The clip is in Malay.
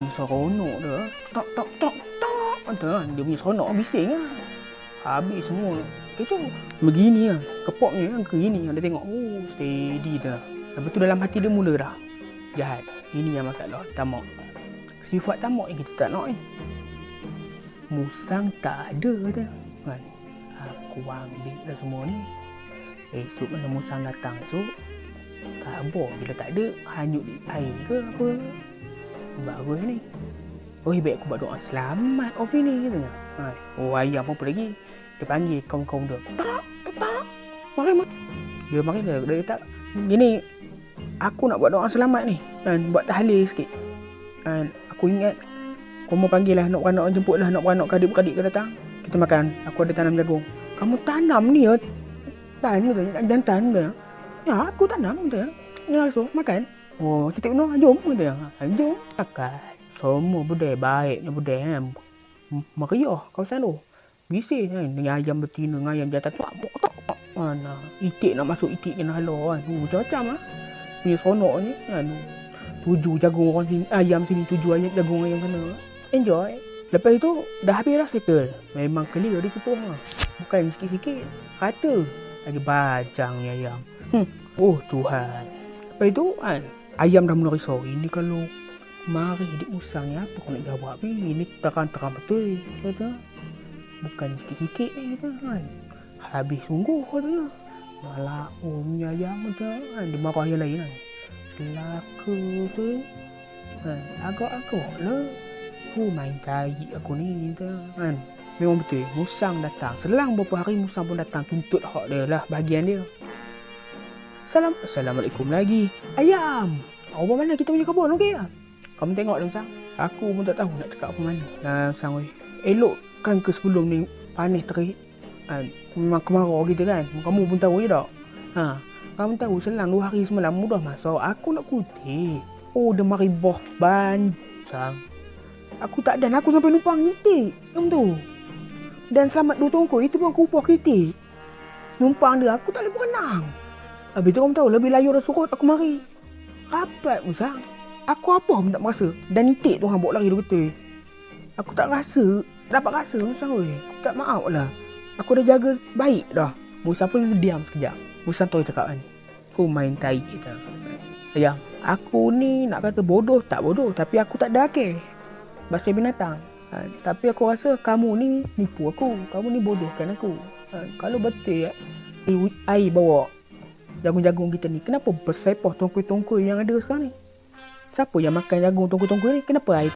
Seronok dia. Tok tok tok tok. Ada dia punya seronok bising lah. Habis semua. Itu begini lah. Kepoknya kan begini. Dia tengok. Oh steady dah. Lepas tu dalam hati dia mula dah. Jahat. Ini yang masalah. Tamak. Sifat tamak yang kita tak nak ni. Musang tak ada dah. Kan? Aku ambil dah semua ni. Esok mana musang datang esok. Kabur bila tak ada. Hanyut di air ke apa. Bagus ni. Oh baik aku buat doa selamat off ni katanya. Oh ayam apa lagi. Dia panggil kaum-kaum dia. Tak. Mari. Dia mari dia tak. Gini. Aku nak buat doa selamat ni. Kan buat tahlil sikit. Kan aku ingat kau mau panggil lah nak beranak jemput lah nak beranak adik-beradik ke datang. Kita makan. Aku ada tanam jagung. Kamu tanam ni ya. Tanya jantan ke? Ya aku tanam tu ya. Ya so makan. Oh, kita kena jom dia. Jom. Makan. Semua budaya baiknya budaya kan. Meriah kawasan tu. Bising kan dengan ayam betina dengan ayam jantan. Tak. Mana itik nak masuk itik kena halau kan. Macam-macam ah. Punya seronok ni kan. 7 jagung orang sini, ayam sini 7 ayam jagung ayam sana. Enjoy. Lepas itu dah habis dah settle. Memang clear dia tu lah. Bukan sikit-sikit. Kata lagi bajang ni ayam. Oh Tuhan. Lepas itu kan ayam dah mula risau. Ini kalau mari di usang ni apa kau nak jawab ni? Ini terang-terang betul. Kata. Bukan sikit-sikit ni kata kan. Habis sungguh kata. Malah punya ayam macam kan. Dia marah yang lain kan. Selaka tu. Kan. Agak-agak lah. Main tarik aku ni kan. Memang betul. Musang datang. Selang beberapa hari musang pun datang. Tuntut hak dia lah bahagian dia. Assalamualaikum lagi. Ayam. Awak mana kita punya kebun okey tak? Kamu tengok dah Musang. Aku pun tak tahu nak cakap apa mana. Musang weh. Elok kan ke sebelum ni panas terik. Memang kemarau kita kan. Kamu pun tahu je tak? Kamu tahu selang 2 hari semalam mudah masak. Aku nak kutip. Oh dia mari boh bancang. Aku tak dan aku sampai numpang itik. Kamu tu. Dan selamat 2 tongkol. Itu pun aku upah kritik. Numpang dia aku tak boleh berenang. Habis tu kamu tahu lebih layu dah surut aku mari. Rapat Musang. Aku apa pun tak merasa. Dan itik tu orang bawa lari dia kata. Aku tak rasa. Dapat rasa Musang weh. Tak maaf lah. Aku dah jaga baik dah. Musang pun diam sekejap. Musang tahu cakap kan. Aku main tai kita. Sayang. Aku ni nak kata bodoh tak bodoh. Tapi aku tak ada akal. Bahasa binatang. Tapi aku rasa kamu ni nipu aku. Kamu ni bodohkan aku. Kalau betul air bawa jagung-jagung kita ni. Kenapa bersepah tongkol-tongkol yang ada sekarang ni? Siapa yang makan jagung tongkol-tongkol ni? Kenapa air